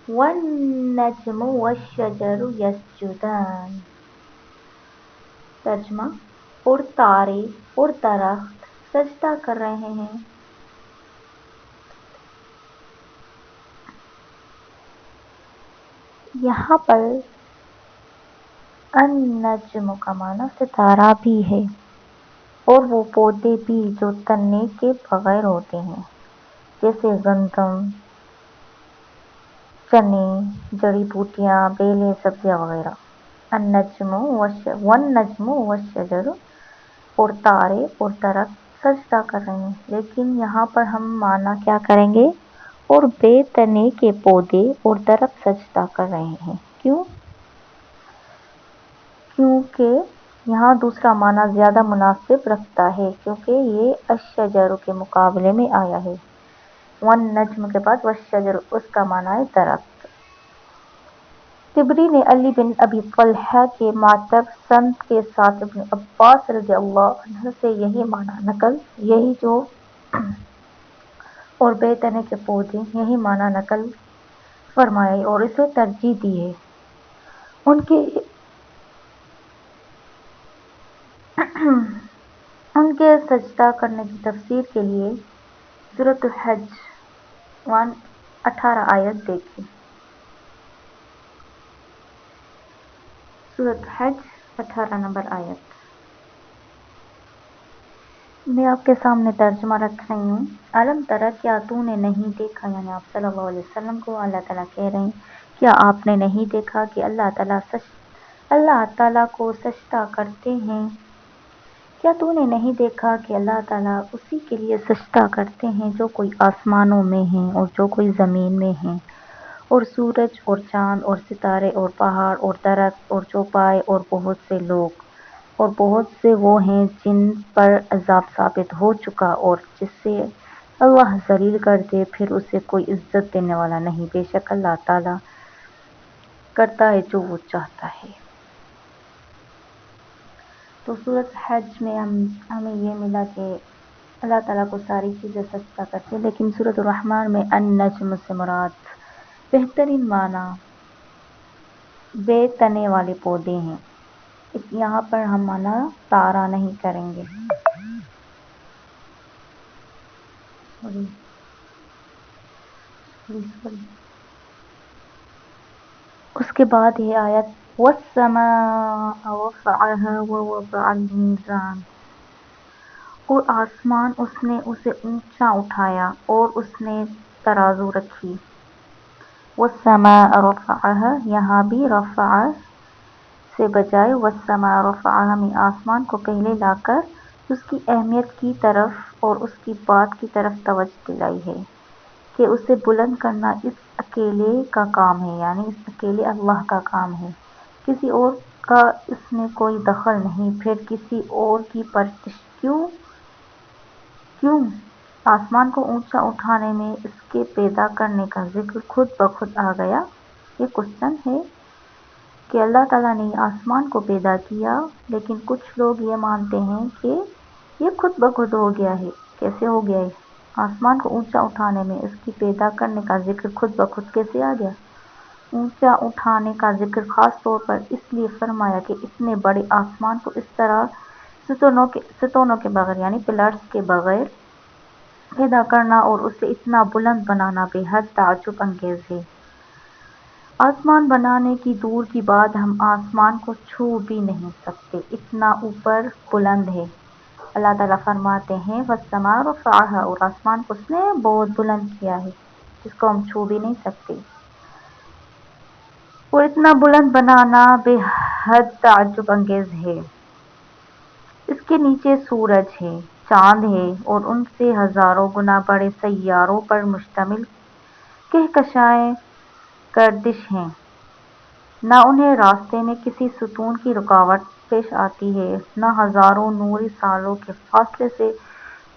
والنجم والشجر یسجدان۔ ترجمہ، اور تارے اور درخت سجدہ کر رہے ہیں۔ یہاں پر النجم کا معنی ستارہ بھی ہے، اور وہ پودے بھی جو تنے کے بغیر ہوتے ہیں، جیسے گندم، چنے، جڑی بوٹیاں، بیلیں، سبزیاں وغیرہ۔ والنجم والشجر، اور تارے اور درخت سجدہ کر رہے ہیں، لیکن یہاں پر ہم معنی کیا کریں گے؟ اور بے تنے کے پودے اور درخت سجدہ کر رہے ہیں۔ کیوں؟ کیونکہ یہاں دوسرا معنی زیادہ مناسب رکھتا ہے، کیونکہ یہ الشجر کے مقابلے میں آیا ہے۔ والنجم کے بعد والشجر، اس کا معنی ہے درخت۔ طبری نے علی بن ابی طلحہ کے معطف سند کے ساتھ ابن عباس رضی اللہ عنہ سے یہی معنی نقل اور بے تنے کے پودے، یہی معنی نقل فرمایا اور اسے ترجیح دی ہے۔ ان کے سجدہ کرنے کی تفسیر کے لیے سورۃ الحج 18 آیت دیکھیں۔ سورۃ الحج 18 نمبر آیت میں آپ کے سامنے ترجمہ رکھ رہی ہوں۔ علم ترى، کیا تو نے نہیں دیکھا، یعنی آپ صلی اللہ علیہ وسلم کو اللہ تعالیٰ کہہ رہے ہیں، کیا آپ نے نہیں دیکھا کہ اللہ تعالیٰ کو سجدہ کرتے ہیں؟ کیا تو نے نہیں دیکھا کہ اللہ تعالیٰ اسی کے لیے سجدہ کرتے ہیں جو کوئی آسمانوں میں ہیں اور جو کوئی زمین میں ہیں، اور سورج اور چاند اور ستارے اور پہاڑ اور درخت اور چوپائے اور بہت سے لوگ، اور بہت سے وہ ہیں جن پر عذاب ثابت ہو چکا، اور جسے اللہ ذلیل کر دے پھر اسے کوئی عزت دینے والا نہیں۔ بے شک اللہ تعالیٰ کرتا ہے جو وہ چاہتا ہے۔ تو سورۃ حج میں ہمیں یہ ملا کہ اللہ تعالیٰ کو ساری چیزیں سجدہ کرتی ہیں، لیکن سورۃ الرحمن میں النجم سے مراد بہترین معنی بے تنے والے پودے ہیں۔ یہاں پر ہم معنی تارا نہیں کریں گے۔ اس کے بعد یہ آیت وَالسَّمَاءَ رَفَعَهَا وَوَضَعَ الْمِيزَانَ، اور آسمان اس نے اسے اونچا اٹھایا اور اس نے ترازو رکھی۔ وَالسَّمَاءَ رَفَعَهَا، یہاں بھی رفع سے بجائے وَالسَّمَاءَ رَفَعَهَا میں آسمان کو پہلے لا کر اس کی اہمیت کی طرف اور اس کی بات کی طرف توجہ دلائی ہے کہ اسے بلند کرنا اس اکیلے کا کام ہے، یعنی اس اکیلے اللہ کا کام ہے، کسی اور کا اس میں کوئی دخل نہیں۔ پھر کسی اور کی پرستش کیوں؟ آسمان کو اونچا اٹھانے میں اس کے پیدا کرنے کا ذکر خود بخود آ گیا۔ یہ کوسچن ہے کہ اللہ تعالیٰ نے آسمان کو پیدا کیا، لیکن کچھ لوگ یہ مانتے ہیں کہ یہ خود بخود ہو گیا ہے۔ کیسے ہو گیا ہے؟ آسمان کو اونچا اٹھانے میں اس کی پیدا کرنے کا ذکر خود بخود کیسے آ گیا؟ اونچا اٹھانے کا ذکر خاص طور پر اس لیے فرمایا کہ اتنے بڑے آسمان کو اس طرح ستونوں کے بغیر یعنی پلرز کے بغیر پیدا کرنا اور اسے اتنا بلند بنانا بے حد تعجب انگیز ہے۔ آسمان بنانے کی دور کی بات، ہم آسمان کو چھو بھی نہیں سکتے، اتنا اوپر بلند ہے۔ اللہ تعالیٰ فرماتے ہیں وَالسَّمَاءَ رَفَعَهَا، اور آسمان کو اس نے بہت بلند کیا ہے جس کو ہم چھو بھی نہیں سکتے، اور اتنا بلند بنانا بے حد تعجب انگیز ہے۔ اس کے نیچے سورج ہے، چاند ہے، اور ان سے ہزاروں گنا بڑے سیاروں پر مشتمل کہکشائیں گردش ہیں۔ نہ انہیں راستے میں کسی ستون کی رکاوٹ پیش آتی ہے، نہ ہزاروں نوری سالوں کے فاصلے سے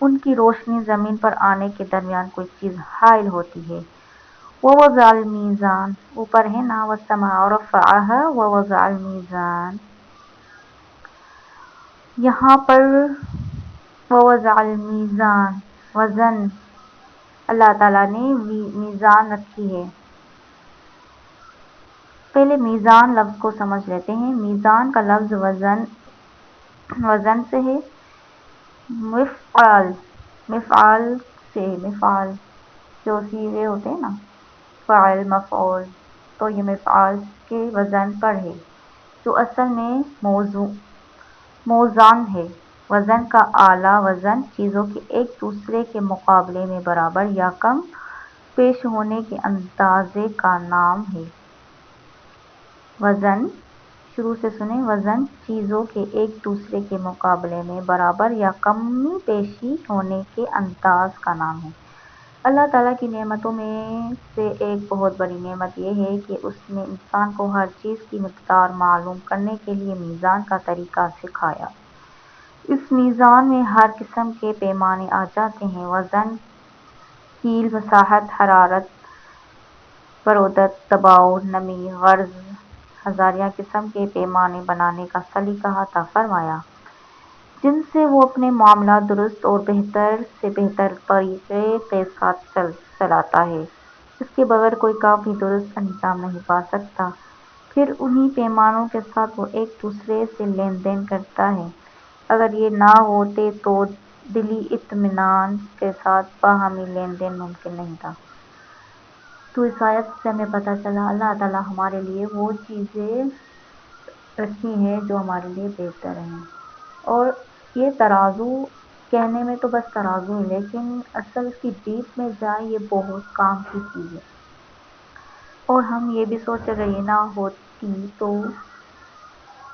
ان کی روشنی زمین پر آنے کے درمیان کوئی چیز حائل ہوتی ہے۔ وَوَضَعَ الْمِيزَانَ، اوپر ہے نا وَالسَّمَاءَ رَفَعَهَا وَوَضَعَ الْمِيزَانَ، یہاں پر وَوَضَعَ الْمِيزَانَ، وزن، اللہ تعالیٰ نے میزان رکھی ہے۔ پہلے میزان لفظ کو سمجھ لیتے ہیں۔ میزان کا لفظ وزن سے ہے، مفعال سے، مفعال جو سیغے ہوتے ہیں نا، فاعل مفعول، تو یہ مفعال کے وزن پر ہے، جو اصل میں موزان ہے۔ وزن کا اعلیٰ وزن چیزوں کے ایک دوسرے کے مقابلے میں برابر یا کم پیش ہونے کے اندازے کا نام ہے۔ وزن، شروع سے سنیں، وزن چیزوں کے ایک دوسرے کے مقابلے میں برابر یا کمی پیشی ہونے کے انداز کا نام ہے۔ اللہ تعالیٰ کی نعمتوں میں سے ایک بہت بڑی نعمت یہ ہے کہ اس نے انسان کو ہر چیز کی مقدار معلوم کرنے کے لیے میزان کا طریقہ سکھایا۔ اس میزان میں ہر قسم کے پیمانے آ جاتے ہیں: وزن، کیل، مساحت، حرارت، برودت، دباؤ، نمی، غرض، ہزاریہ قسم کے پیمانے بنانے کا سلیقہ عطا فرمایا، جن سے وہ اپنے معاملات درست اور بہتر سے بہتر طریقے کے ساتھ چلاتا ہے۔ اس کے بغیر کوئی کام بھی درست انجام نہیں پا سکتا۔ پھر انہی پیمانوں کے ساتھ وہ ایک دوسرے سے لین دین کرتا ہے۔ اگر یہ نہ ہوتے تو دلی اطمینان کے ساتھ باہمی لین دین ممکن نہیں تھا۔ تو اس آیت سے ہمیں پتہ چلا اللہ تعالیٰ ہمارے لیے وہ چیزیں رکھی ہیں جو ہمارے لیے بہتر ہیں۔ اور یہ ترازو کہنے میں تو بس ترازو ہے، لیکن اصل کی ڈیپ میں جائے یہ بہت کام کی چیز ہے۔ اور ہم یہ بھی سوچ اگر یہ نہ ہوتی تو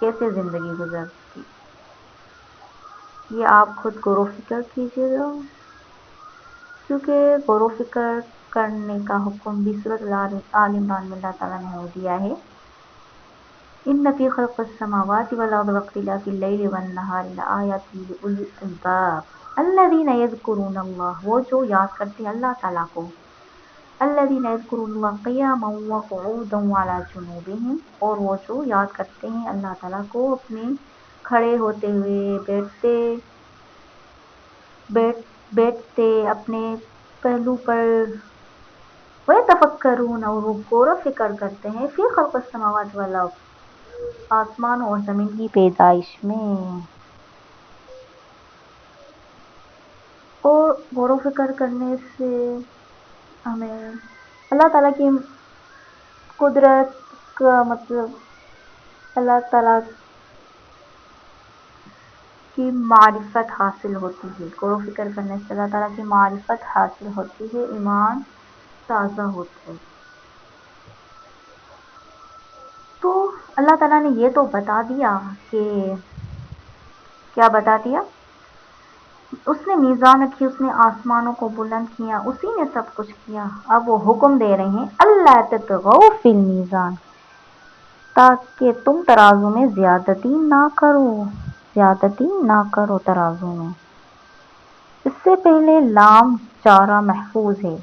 کیسے زندگی گزرتی، یہ آپ خود غور و فکر کیجیے گا، کیونکہ غور و فکر کرنے کا حکم بھی سورۃ آل عمران میں اللہ تعالیٰ نے ہمیں دیا ہے۔ ان فی خلق السماوات والارض واختلاف اللیل والنہار لآیات لأولی الالباب الذین یذکرون اللہ، وہ جو یاد کرتے ہیں اللہ تعالیٰ کو، الذین یذکرون اللہ قیاما وقعودا وعلی جنوبہم، اور وہ جو یاد کرتے ہیں اللہ تعالیٰ کو اپنے کھڑے ہوتے ہوئے، بیٹھتے اپنے پہلو پر، وَيَتَفَكَّرُونَ، اور وہ غور و فکر کرتے ہیں، فی خلق السماوات والارض، آسمان اور زمین کی پیدائش میں۔ اور غور و فکر کرنے سے ہمیں اللہ تعالیٰ کی قدرت کا مطلب، اللہ تعالیٰ کی معرفت حاصل ہوتی ہے۔ غور و فکر کرنے سے اللہ تعالیٰ کی معرفت حاصل ہوتی ہے، ایمان تازہ ہوتا ہے۔ تو اللہ تعالیٰ نے یہ تو بتا دیا کہ کیا بتا دیا، اس نے میزان رکھی، اس نے آسمانوں کو بلند کیا، اسی نے سب کچھ کیا۔ اب وہ حکم دے رہے ہیں اللہ تطغوا فی المیزان، تاکہ تم ترازو میں زیادتی نہ کرو ترازو میں۔ اس سے پہلے لام جارہ محفوظ ہے،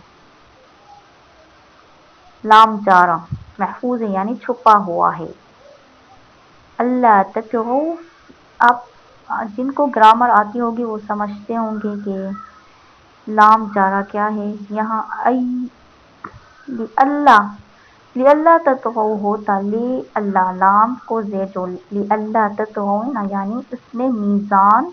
لام جارہ محفوظ ہے یعنی چھپا ہوا ہے۔ اللہ تطغوا، آپ جن کو گرامر آتی ہوگی وہ سمجھتے ہوں گے کہ لام جارہ کیا ہے۔ یہاں لِأَلَّا تطغوا ہوتا، لِأَلَّا لام کو زیر جو لِأَلَّا تطغوا یعنی اس نے میزان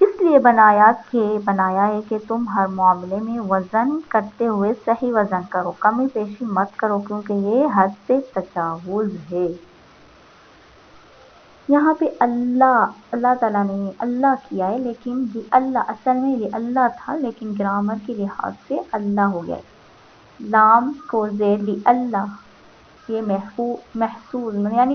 اس لیے بنایا ہے کہ تم ہر معاملے میں وزن کرتے ہوئے صحیح وزن کرو، کمی پیشی مت کرو، کیونکہ یہ حد سے تجاوز ہے۔ یہاں پہ اللہ تعالیٰ نے اللہ کیا ہے، لیکن اللہ اصل میں اللہ تھا، لیکن گرامر کے لحاظ سے اللہ ہو گیا ہے۔ لام کو زیر اللہ، یہ محصول یعنی